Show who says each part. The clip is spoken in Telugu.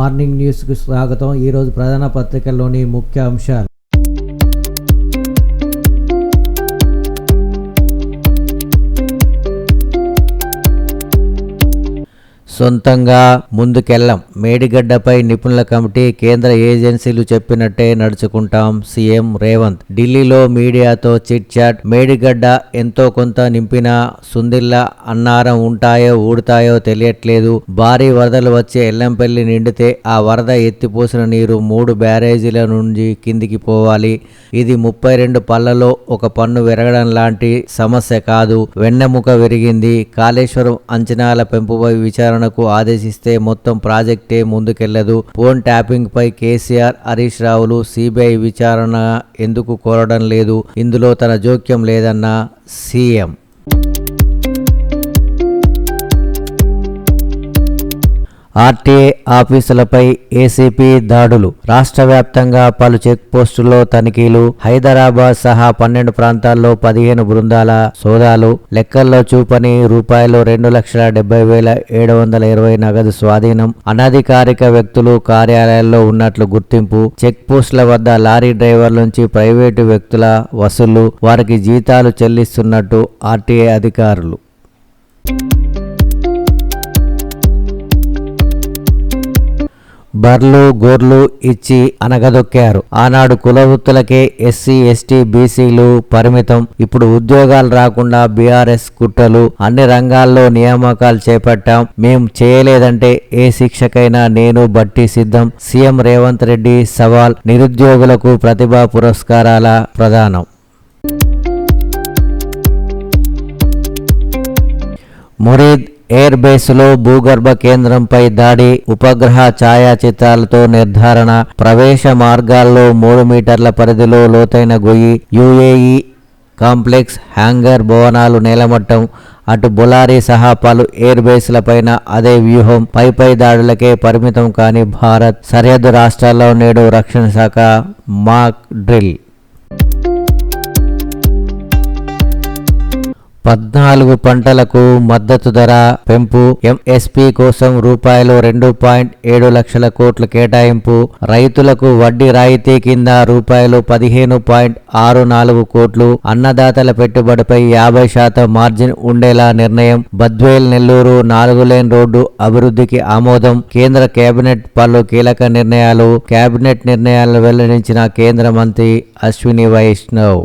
Speaker 1: మార్నింగ్ న్యూస్కు స్వాగతం. ఈరోజు ప్రధాన పత్రికల్లోని ముఖ్య అంశాలు. సొంతంగా ముందుకెళ్లాం. మేడిగడ్డపై నిపుణుల కమిటీ, కేంద్ర ఏజెన్సీలు చెప్పినట్టే నడుచుకుంటాం. సీఎం రేవంత్ ఢిల్లీలో మీడియాతో చిట్ చాట్. మేడిగడ్డ ఎంతో కొంత నింపినా సుందిల్లా అన్నారం ఉంటాయో ఊడుతాయో తెలియట్లేదు. భారీ వరదలు వచ్చే ఎల్లంపల్లి నిండితే ఆ వరద ఎత్తిపోసిన నీరు 3 బ్యారేజీల నుంచి కిందికి పోవాలి. ఇది 32 పళ్లలో ఒక పన్ను విరగడం లాంటి సమస్య కాదు. వెన్నెముక విరిగింది. కాళేశ్వరం అంచనాల పెంపుపై విచారణ ఆదేశిస్తే మొత్తం ప్రాజెక్టే ముందుకెళ్లదు. ఫోన్ ట్యాపింగ్ పై కేసీఆర్, హరీష్ రావులు సిబిఐ విచారణ ఎందుకు కోరడం లేదు? ఇందులో తన జోక్యం లేదన్న సీఎం. ఆర్టీఏ ఆఫీసులపై ఏసీపీ దాడులు. రాష్ట్ర వ్యాప్తంగా పలు చెక్ పోస్టుల్లో తనిఖీలు. హైదరాబాద్ సహా 12 ప్రాంతాల్లో 15 బృందాల సోదాలు. లెక్కల్లో చూపని రూపాయలు 2,70,720 నగదు స్వాధీనం. అనధికారిక వ్యక్తులు కార్యాలయాల్లో ఉన్నట్లు గుర్తింపు. చెక్ పోస్టుల వద్ద లారీ డ్రైవర్ల నుంచి ప్రైవేటు వ్యక్తుల వసూళ్లు. వారికి జీతాలు చెల్లిస్తున్నట్టు ఆర్టీఏ అధికారులు. బర్లు గోర్లు ఇచ్చి అనగదొక్కారు. ఆనాడు కులవృత్తులకే ఎస్సీ ఎస్టీ బీసీలు పరిమితం. ఇప్పుడు ఉద్యోగాలు రాకుండా బీఆర్ఎస్ కుట్రలు. అన్ని రంగాల్లో నియామకాలు చేపట్టాం. మేం చేయలేదంటే ఏ శిక్షకైనా నేను బట్టి సిద్ధం. సీఎం రేవంత్ రెడ్డి సవాల్. నిరుద్యోగులకు ప్రతిభా పురస్కారాల ప్రదానం. మురీద్ ఎయిర్ బేస్లో భూగర్భ కేంద్రంపై దాడి. ఉపగ్రహ ఛాయాచిత్రాలతో నిర్ధారణ. ప్రవేశ మార్గాల్లో 3 మీటర్ల పరిధిలో లోతైన గొయ్యి. యుఏఈ కాంప్లెక్స్ హ్యాంగర్ భవనాలు నేలమట్టం. అటు బొలారీ సహా పలు ఎయిర్ బేస్లపైన అదే వ్యూహం. పై దాడులకే పరిమితం కాని భారత్. సరిహద్దు రాష్ట్రాల్లో నేడు రక్షణ శాఖ మాక్ డ్రిల్. 14 పంటలకు మద్దతు ధర పెంపు. ఎంఎస్పీ కోసం రూపాయలు 2.7 లక్షల కోట్ల కేటాయింపు. రైతులకు వడ్డీ రాయితీ కింద రూపాయలు 15.64 కోట్లు. అన్నదాతల పెట్టుబడిపై 50% మార్జిన్ ఉండేలా నిర్ణయం. బద్వేల్ నెల్లూరు 4 లేన్ రోడ్డు అభివృద్ధికి ఆమోదం. కేంద్ర కేబినెట్ పలు కీలక నిర్ణయాలు. కేబినెట్ నిర్ణయాలను వెల్లడించిన కేంద్ర మంత్రి అశ్విని వైష్ణవ్.